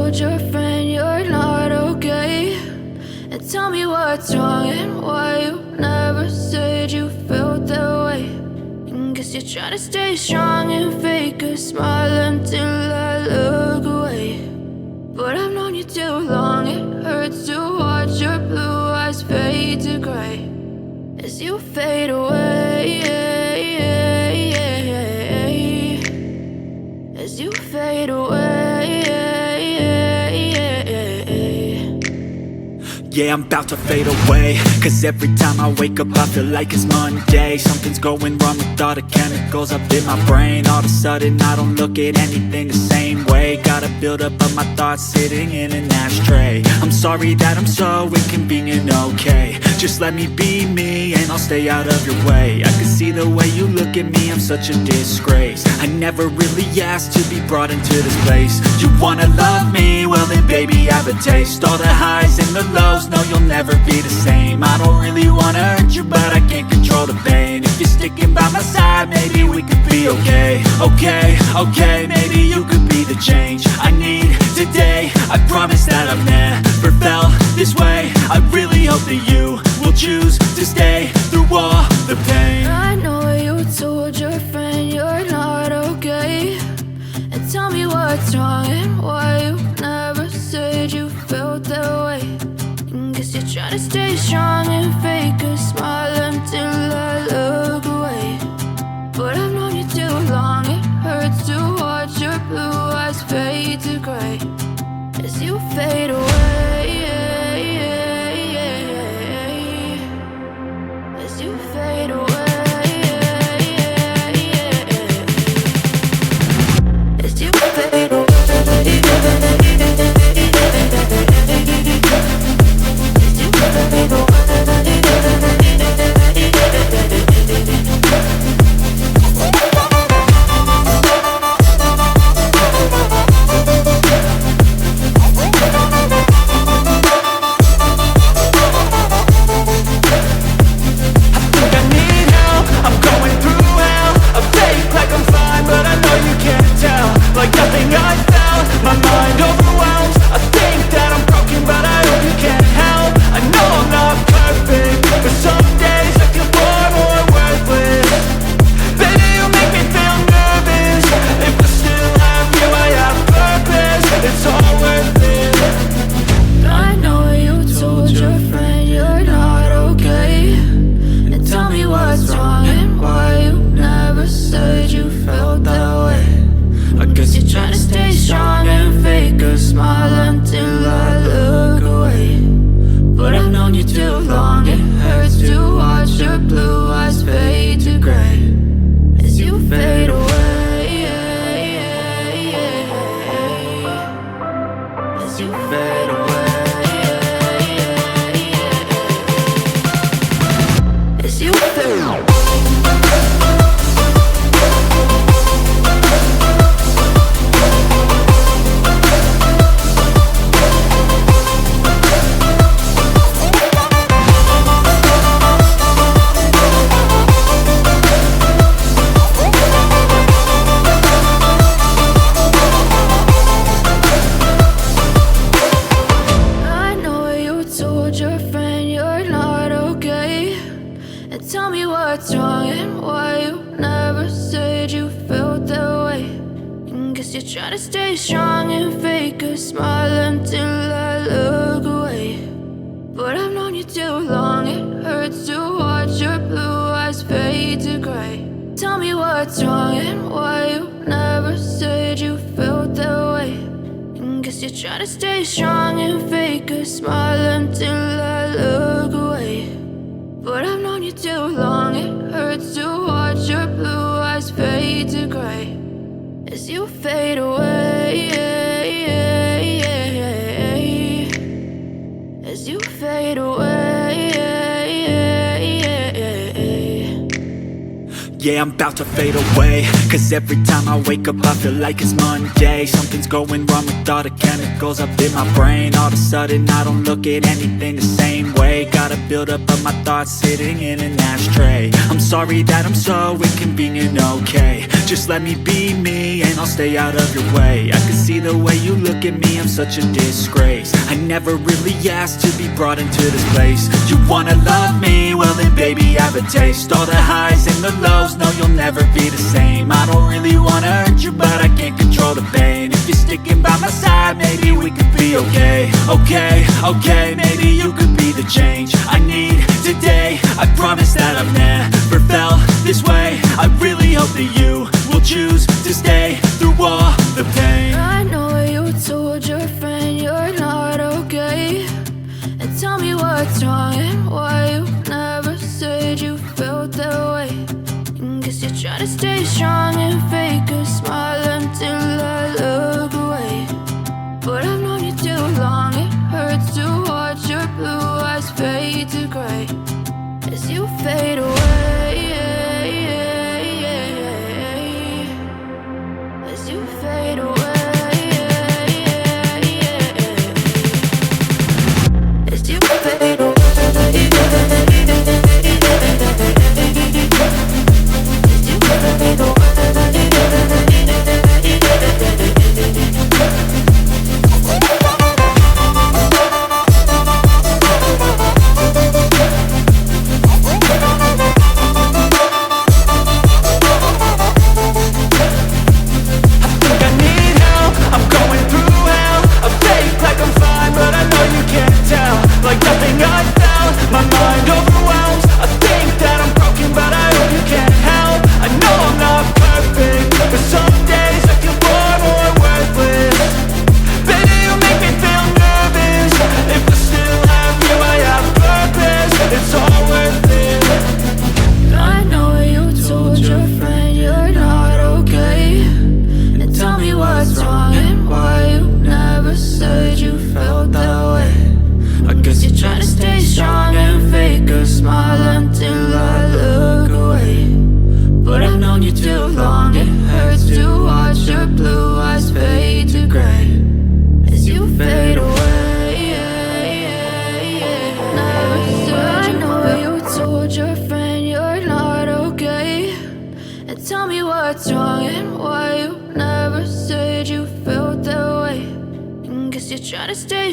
told your friend you're not okay? And tell me what's wrong and why you never said you felt that way. And guess you're trying to stay strong and fake a smile until I look away. But I've known you too long, it hurts to watch your blue eyes fade to gray as you fade away, as you fade away. Yeah, I'm about to fade away, cause every time I wake up I feel like it's Monday. Something's going wrong with all the chemicals up in my brain. All of a sudden I don't look at anything the same way. Got a build up of my thoughts sitting in an ashtray. I'm sorry that I'm so inconvenient, okay? Just let me be me and I'll stay out of your way. I can see the way you look at me, I'm such a disgrace. I never really asked to be brought into this place. You wanna love me? Well then baby have a taste. All the highs and the lows, no, you'll never be the same. I don't really wanna hurt you, but I can't control the pain. If you're sticking by my side, maybe we could be okay. Okay, maybe you could be the change I need today. I promise that I've never felt this way. I really hope that you will choose to stay through all the pain. I know you told your friend you're not okay. And tell me what's wrong and why you never said you felt that way. Guess you're trying to stay strong and fake a smile until I look away. But I've known you too long, it hurts to watch your blue eyes fade to gray as you fade away, as you fade away, as you fade away. Tell me what's wrong and why you never said you felt that way. And guess you're trying to stay strong and fake a smile until I look away. But I've known you too long, it hurts to watch your blue eyes fade to gray. Tell me what's wrong and why you never said you felt that way. And guess you're trying to stay strong and fake a smile until I look away. But I've known you too long, it hurts to watch your blue eyes fade to gray as you fade away, as you fade away. Yeah, I'm about to fade away, cause every time I wake up I feel like it's Monday. Something's going wrong with all the chemicals up in my brain. All of a sudden I don't look at anything the same way. Got a build up of my thoughts sitting in an ashtray. I'm sorry that I'm so inconvenient, okay? Just let me be me and I'll stay out of your way. I can see see the way you look at me, I'm such a disgrace. I never really asked to be brought into this place. You wanna love me? Well then baby, have a taste. All the highs and the lows, no you'll never be the same. I don't really wanna hurt you, but I can't control the pain. If you're sticking by my side, maybe we could be okay. Okay, maybe you could be the change I need today. I promise that I've never felt this way. I really hope that you will choose to stay through all the pain. I know you told your friend you're not okay, and tell me what's wrong and why you never said you felt that way. And guess you're trying to stay strong and fake a smile until I look away. But I've known you too long, it hurts to watch your blue eyes fade to gray as you fade away. As you fade away. As you fade away. As you fade away. Tell me what's wrong and why you never said you felt that way. And guess you're trying to stay